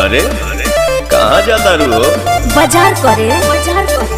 अरे कहाँ जाता रू? बाजार करे, बाजार करे।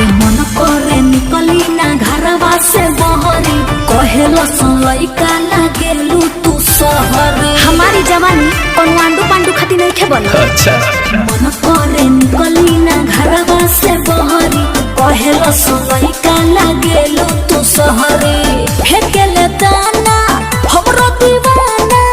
मन करे निकली ना घरवा से बहरी, कहेलो लइका लागेलू तू सहरी। हमारी जवानी कौन आंडू पांडू खाती नहीं खे बोल। अच्छा मन करे निकली ना घरवा से बहरी, कहेलो लइका लागेलू तू सहरी। फेकेले दाना हमरो दीवाना,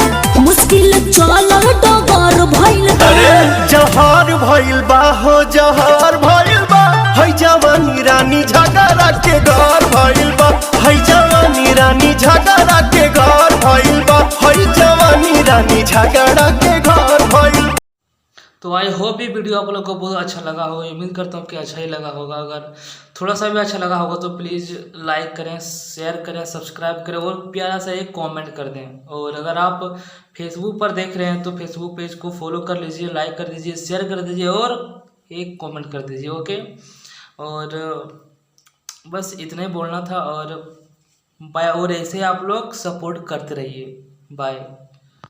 मुश्किल चलल डगर भइल। अरे जहर भइल बा हो, जहर भइल बा। है जवानी रानी झगड़ा के घर भइल बा। है जवानी रानी झगड़ा के घर भइल बा। है जवानी रानी झगड़ा के घर भइल। तो आई होप ये वीडियो आप लोग को बहुत अच्छा लगा होगा। उम्मीद करता हूँ कि अच्छा ही लगा होगा। अगर थोड़ा सा भी अच्छा लगा होगा तो प्लीज़ लाइक करें, शेयर करें, सब्सक्राइब करें और प्यारा सा एक कमेंट कर दें। और अगर आप फेसबुक पर देख रहे हैं तो फेसबुक पेज को फॉलो कर लीजिए, लाइक कर दीजिए, शेयर कर दीजिए और एक कमेंट कर दीजिए। ओके, और बस इतना ही बोलना था। और बाय, और ऐसे आप लोग सपोर्ट करते रहिए। बाय।